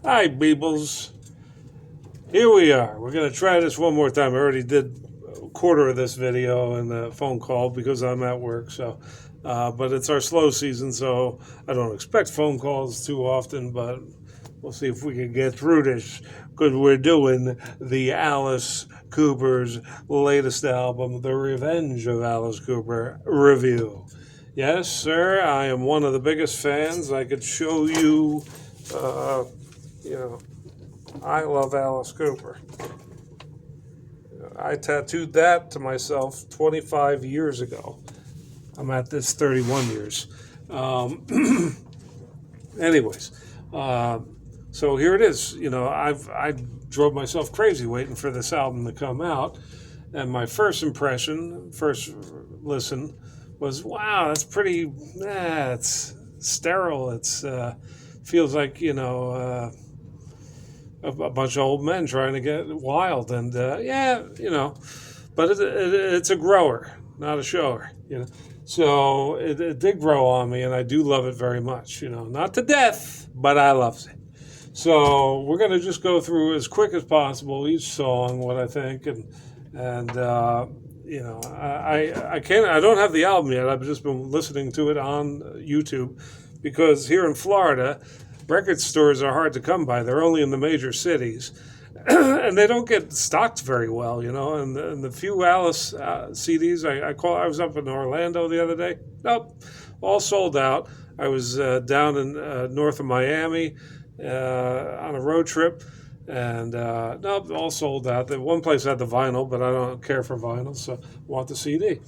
Hi, Beebles. Here we are. We're going to try this one more time. I already did a quarter of this video and a phone call because I'm at work. But it's our slow season, so I don't expect phone calls too often. But we'll see if we can get through this because we're doing the Alice Cooper's latest album, The Revenge of Alice Cooper review. Yes, sir. I am one of the biggest fans. I could show you. Uh, you know, I love Alice Cooper. I tattooed that to myself 25 years ago. I'm at this 31 years. Um, anyways, so here it is. I drove myself crazy waiting for this album to come out, and my first impression, first listen, was wow, that's pretty. It's sterile. It's feels like a bunch of old men trying to get wild. And but it's a grower, not a shower. So it did grow on me, and I do love it very much. Not to death, but I love it. So we're going to just go through as quick as possible each song, what I think, and I can't. I don't have the album yet. I've just been listening to it on YouTube because here in Florida, record stores are hard to come by. They're only in the major cities, and they don't get stocked very well, And the few Alice CDs I was up in Orlando the other day. Nope, all sold out. I was down in north of Miami on a road trip, and nope, all sold out. The one place had the vinyl, but I don't care for vinyl, so I want the CD.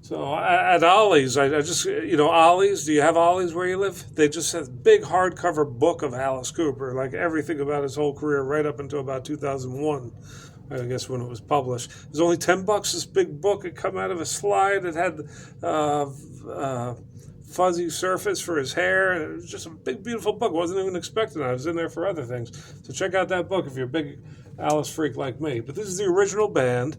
So at Ollie's, I just, Ollie's, do you have Ollie's where you live? They just have a big hardcover book of Alice Cooper, like everything about his whole career right up until about 2001, I guess, when it was published. It was only $10, this big book. It come out of a slide. It had fuzzy surface for his hair. And it was just a big, beautiful book. Wasn't even expecting it. I was in there for other things. So check out that book if you're a big Alice freak like me. But this is the original band.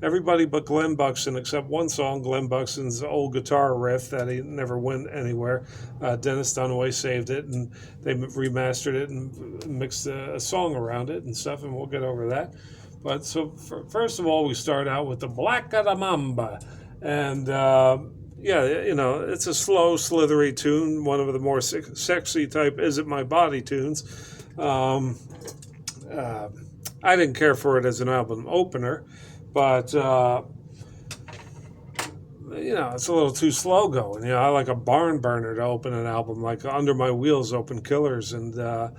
Everybody but Glenn Buxton, except one song, Glenn Buxton's old guitar riff that he never went anywhere. Dennis Dunaway saved it, and they remastered it and mixed a song around it and stuff, and we'll get over that. But so first of all, we start out with the Black of the Mamba. And it's a slow, slithery tune, one of the more sexy type Is It My Body tunes. I didn't care for it as an album opener, but it's a little too slow going. I like a barn burner to open an album, like Under My Wheels open Killers, and that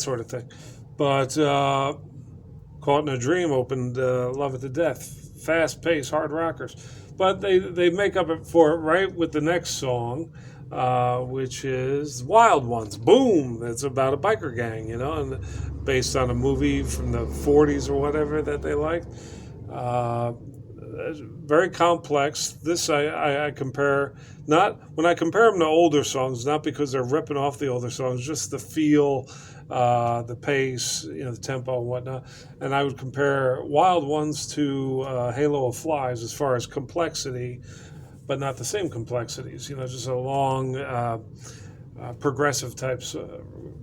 sort of thing. But Caught in a Dream opened Love It to Death, fast-paced hard rockers. But they make up for it right with the next song, which is Wild Ones. Boom! It's about a biker gang, and based on a movie from the 40s or whatever that they liked. Very complex. This I compare, not when I compare them to older songs, not because they're ripping off the older songs, just the feel, the pace, the tempo and whatnot. And I would compare Wild Ones to Halo of Flies as far as complexity, but not the same complexities. Just a long, progressive types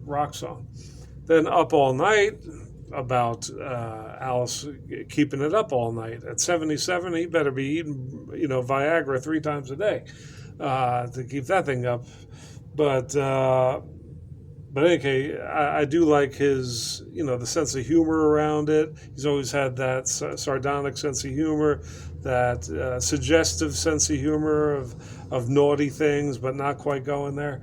rock song. Then Up All Night, about Alice keeping it up all night. At 77, he better be eating, Viagra 3 times a day to keep that thing up. But anyway, I do like his, the sense of humor around it. He's always had that sardonic sense of humor, that suggestive sense of humor of naughty things, but not quite going there.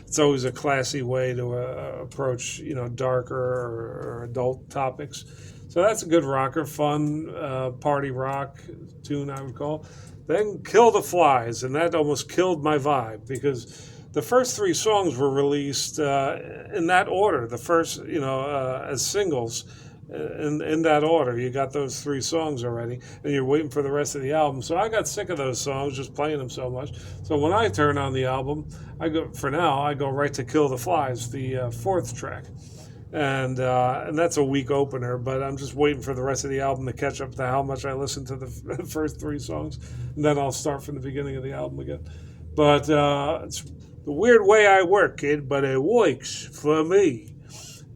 It's always a classy way to approach, darker or adult topics. So that's a good rocker, fun party rock tune, I would call. Then Kill the Flies, and that almost killed my vibe because the first 3 songs were released in that order. The first, as singles. In that order, you got those 3 songs already, and you're waiting for the rest of the album. So I got sick of those songs, just playing them so much. So when I turn on the album, I go right to Kill the Flies, the 4th track, and that's a weak opener. But I'm just waiting for the rest of the album to catch up to how much I listened to the first 3 songs, and then I'll start from the beginning of the album again. But it's the weird way I work it, but it works for me.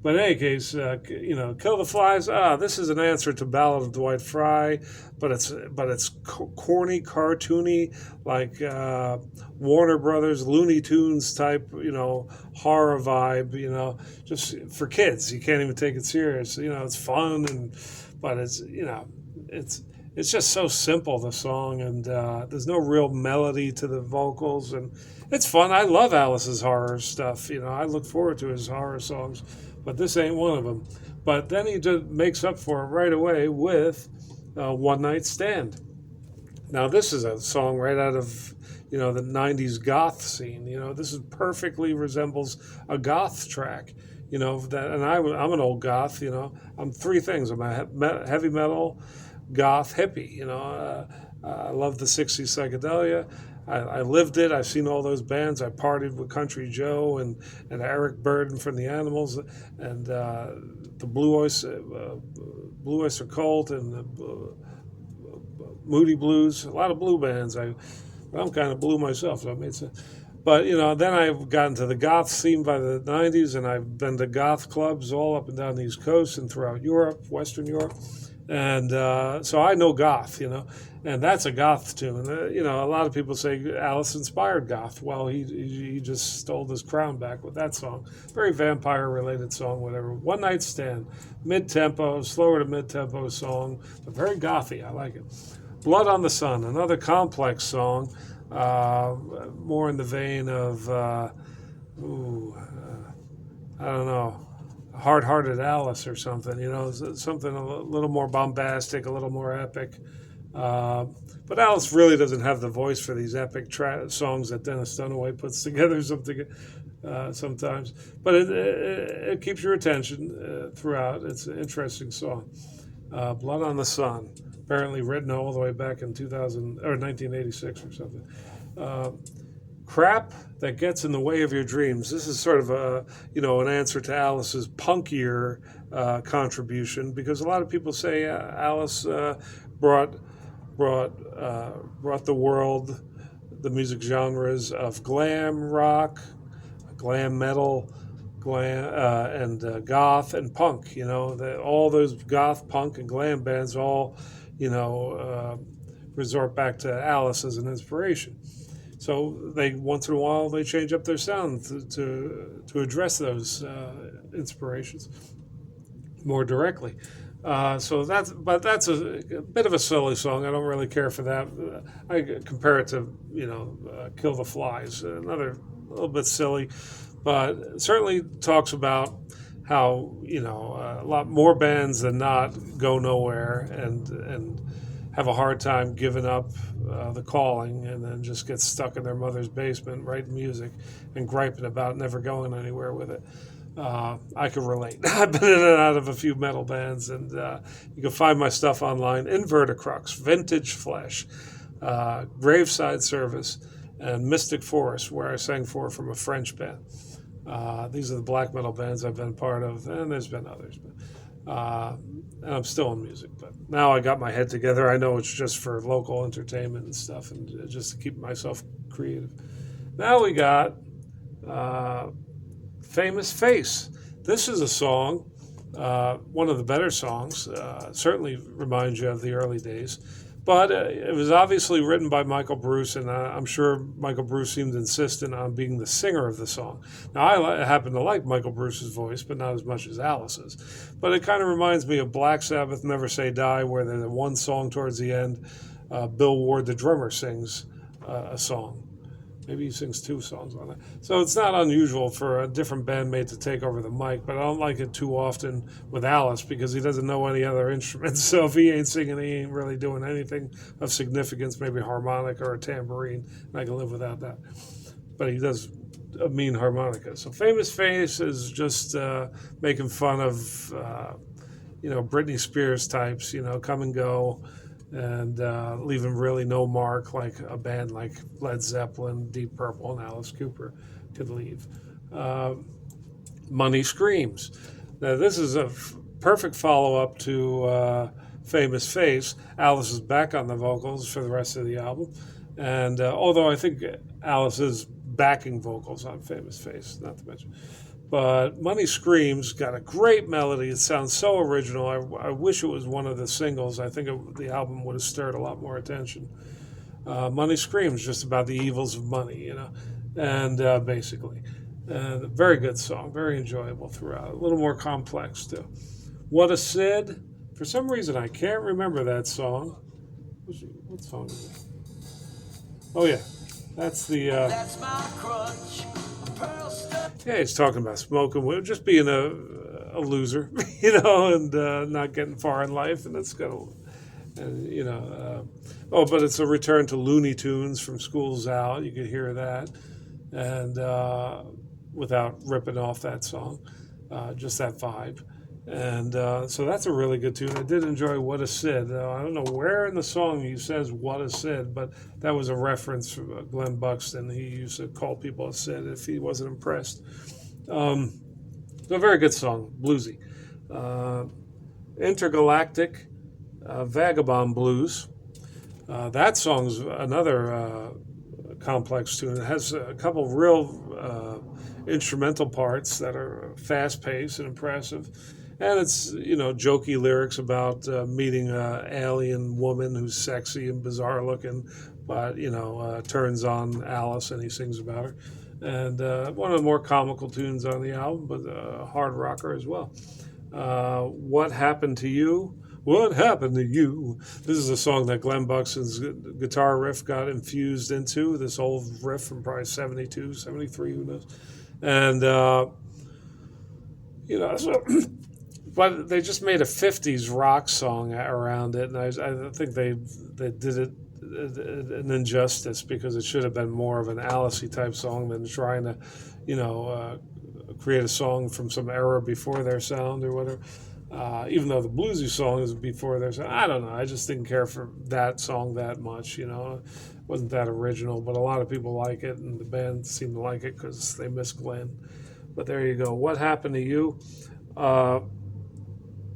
But in any case, Kill the Flies. This is an answer to Ballad of Dwight Fry, but it's corny, cartoony, like Warner Brothers, Looney Tunes type, horror vibe. Just for kids. You can't even take it serious. It's fun but it's just so simple, the song, and there's no real melody to the vocals, and it's fun. I love Alice's horror stuff. I look forward to his horror songs, but this ain't one of them. But then he just makes up for it right away with One Night Stand. Now, this is a song right out of the '90s goth scene. This is perfectly resembles a goth track. And I'm an old goth. I'm three things. I'm a heavy metal, goth, hippie. I love the '60s psychedelia. I lived it. I've seen all those bands. I partied with Country Joe and Eric Burden from the Animals, and the Blue Oyster Cult, and the Moody Blues. A lot of blue bands. I'm kind of blue myself, so it made sense. But then I've gotten to the goth scene by the '90s, and I've been to goth clubs all up and down the East Coast and throughout Europe, Western Europe. And so I know goth, and that's a goth tune. A lot of people say Alice inspired goth. Well, he just stole his crown back with that song. Very vampire-related song, whatever. One Night Stand, mid-tempo, slower to mid-tempo song, but very gothy. I like it. Blood on the Sun, another complex song, more in the vein of, I don't know, Hard-Hearted Alice or something, something a little more bombastic, a little more epic. But Alice really doesn't have the voice for these epic songs that Dennis Dunaway puts together sometimes. But it keeps your attention throughout. It's an interesting song. Blood on the Sun, apparently written all the way back in 1986 or something. Crap That Gets in the Way of Your Dreams. This is sort of an answer to Alice's punkier contribution, because a lot of people say Alice brought the world, the music genres of glam rock, glam metal, and goth and punk. All those goth, punk, and glam bands all resort back to Alice as an inspiration. So once in a while they change up their sound to address those inspirations more directly. So that's a bit of a silly song. I don't really care for that. I compare it to Kill the Flies, another little bit silly, but it certainly talks about how a lot more bands than not go nowhere and have a hard time giving up the calling, and then just get stuck in their mother's basement writing music and griping about never going anywhere with it. I can relate. I've been in and out of a few metal bands, and you can find my stuff online. Inverticrux, Vintage Flesh, Graveside Service, and Mystic Forest, where I sang from a French band. These are the black metal bands I've been part of, and there's been others. And I'm still in music, but now I got my head together. I know it's just for local entertainment and stuff, and just to keep myself creative. Now we got Famous Face. This is a song, one of the better songs, certainly reminds you of the early days. But it was obviously written by Michael Bruce, and I'm sure Michael Bruce seemed insistent on being the singer of the song. Now, I happen to like Michael Bruce's voice, but not as much as Alice's. But it kind of reminds me of Black Sabbath, Never Say Die, where there's one song towards the end, Bill Ward, the drummer, sings a song. Maybe he sings two songs on it. So it's not unusual for a different bandmate to take over the mic, but I don't like it too often with Alice because he doesn't know any other instruments. So if he ain't singing, he ain't really doing anything of significance, maybe a harmonica or a tambourine, and I can live without that. But he does a mean harmonica. So Famous Face is just making fun of, Britney Spears types, come and go, and leaving really no mark like a band like Led Zeppelin, Deep Purple, and Alice Cooper could leave. Money Screams. Now, this is a perfect follow-up to Famous Face. Alice is back on the vocals for the rest of the album. And although I think Alice's backing vocals on Famous Face, not to mention. But Money Screams got a great melody. It sounds so original. I wish it was one of the singles. I think the album would have stirred a lot more attention. Money Screams, just about the evils of money, and basically. Very good song, very enjoyable throughout. A little more complex, too. What a Sid. For some reason, I can't remember that song. What song is it? Oh, yeah. That's the. That's my crutch. Yeah, he's talking about smoking, just being a loser, and not getting far in life, and it's gonna, and oh, but it's a return to Looney Tunes from School's Out. You could hear that, and without ripping off that song, just that vibe. And so that's a really good tune. I did enjoy What a Sid. I don't know where in the song he says What a Sid, but that was a reference from Glenn Buxton. He used to call people a Sid if he wasn't impressed. So a very good song, bluesy. Intergalactic Vagabond Blues. That song's another complex tune. It has a couple real instrumental parts that are fast-paced and impressive. And it's, jokey lyrics about meeting an alien woman who's sexy and bizarre looking, but, turns on Alice and he sings about her. And one of the more comical tunes on the album, but a hard rocker as well. What Happened to You? What Happened to You? This is a song that Glenn Buxton's guitar riff got infused into, this old riff from probably 72, 73, who knows. And, so, but they just made a 50s rock song around it, and I think they did it an injustice because it should have been more of an Alice-y type song than trying to, create a song from some era before their sound or whatever. Even though the bluesy song is before their sound, I don't know. I just didn't care for that song that much, It wasn't that original, but a lot of people like it, and the band seemed to like it because they miss Glenn. But there you go. What Happened to You?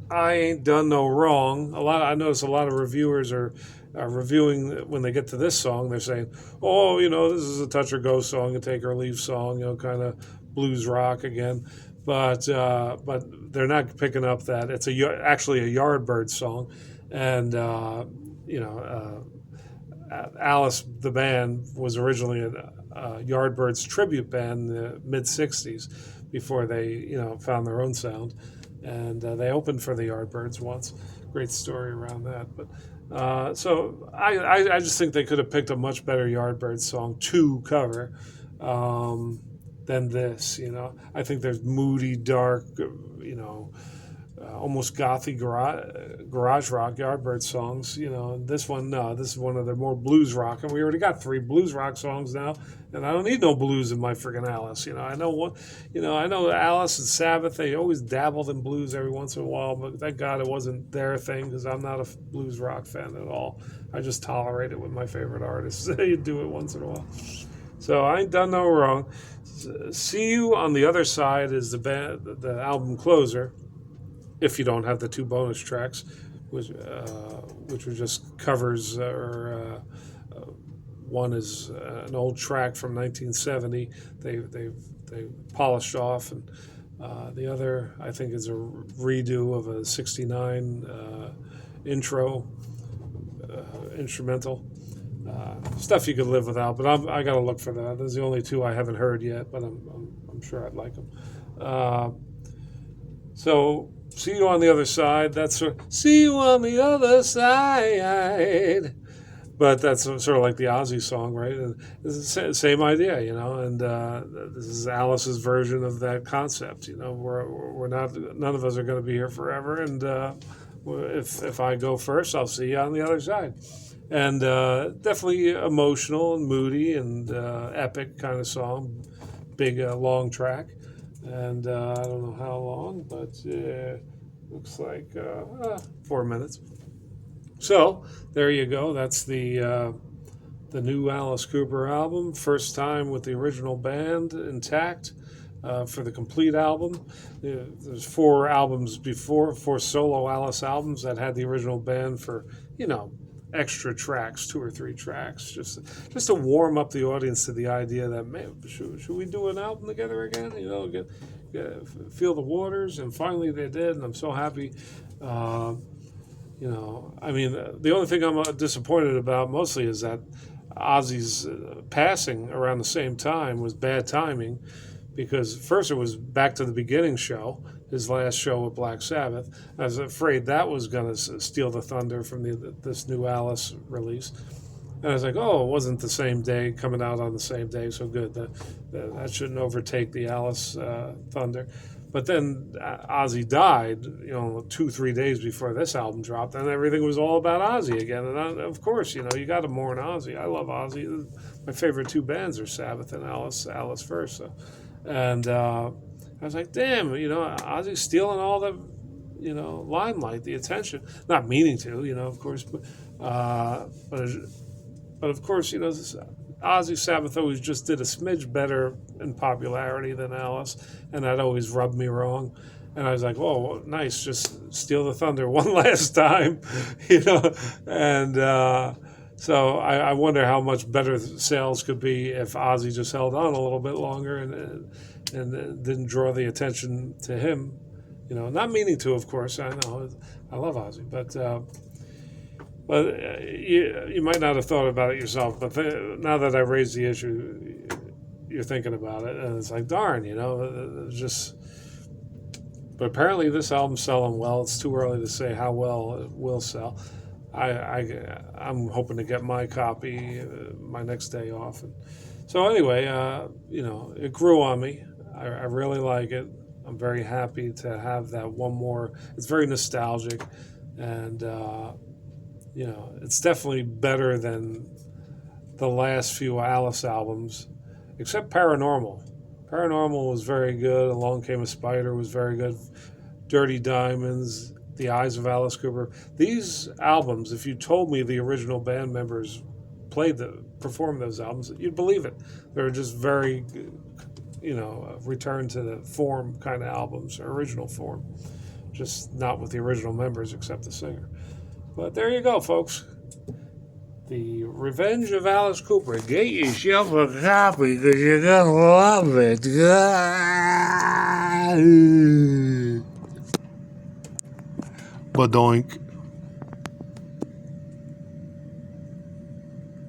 I Ain't Done No Wrong. I notice a lot of reviewers are reviewing when they get to this song. They're saying, "Oh, this is a touch or go song, a take or leave song, kind of blues rock again." But they're not picking up that it's actually a Yardbirds song, and Alice the band was originally a Yardbirds tribute band in the mid '60s before they found their own sound. And they opened for the Yardbirds once. Great story around that. But so I just think they could have picked a much better Yardbirds song to cover than this. I think there's moody, dark, almost gothy garage rock Yardbirds songs. And this one, no, this is one of the more blues rock, and we already got 3 blues rock songs now. And I don't need no blues in my friggin' Alice. I know Alice and Sabbath, they always dabbled in blues every once in a while, but thank God it wasn't their thing because I'm not a blues rock fan at all. I just tolerate it with my favorite artists. You do it once in a while. So I ain't done no wrong. See You on the Other Side is the album closer, if you don't have the 2 bonus tracks, which were just covers one is an old track from 1970. They polished off, and the other I think is a redo of a '69 intro instrumental. Stuff you could live without, but I got to look for that. Those are the only 2 I haven't heard yet, but I'm sure I'd like them. So See You on the Other Side. That's See You on the Other Side. But that's sort of like the Ozzy song, right? And it's the same idea, And this is Alice's version of that concept. We're not. None of us are going to be here forever, and if I go first, I'll see you on the other side. And definitely emotional and moody and epic kind of song, big long track, and I don't know how long, but looks like 4 minutes. So there you go. That's the new Alice Cooper album. First time with the original band intact for the complete album. There's 4 albums before, 4 solo Alice albums that had the original band for extra tracks, 2 or 3 tracks, just to warm up the audience to the idea that, man, should we do an album together again? Feel the waters, and finally they did, and I'm so happy. I mean, the only thing I'm disappointed about mostly is that Ozzy's passing around the same time was bad timing, because first it was Back to the Beginning show, his last show with Black Sabbath. I was afraid that was going to steal the thunder from this new Alice release. And I was like, oh, it wasn't the same day, coming out on the same day, so good. That shouldn't overtake the Alice thunder. But then Ozzy died, 2-3 days before this album dropped, and everything was all about Ozzy again. And of course, you got to mourn Ozzy. I love Ozzy. My favorite 2 bands are Sabbath and Alice first. So. And I was like, damn, Ozzy's stealing all the, limelight, the attention. Not meaning to, of course, but of course, Ozzy Sabbath always just did a smidge better in popularity than Alice, and that always rubbed me wrong. And I was like, oh, nice, just steal the thunder one last time, And so I wonder how much better sales could be if Ozzy just held on a little bit longer and didn't draw the attention to him. Not meaning to, of course. I know, I love Ozzy, but you might not have thought about it yourself. But now that I raised the issue, you're thinking about it, and it's like, darn, just. But apparently, this album's selling well. It's too early to say how well it will sell. I'm hoping to get my copy my next day off. And so anyway, it grew on me. I really like it. I'm very happy to have that one more. It's very nostalgic, and it's definitely better than the last few Alice albums, except Paranormal. Paranormal was very good. Along Came a Spider was very good. Dirty Diamonds, The Eyes of Alice Cooper. These albums, if you told me the original band members performed those albums, you'd believe it. They were just very, return to the form kind of albums, original form. Just not with the original members except the singer. But there you go, folks. The Revenge of Alice Cooper. Get yourself a copy because you're going to love it. Badoink.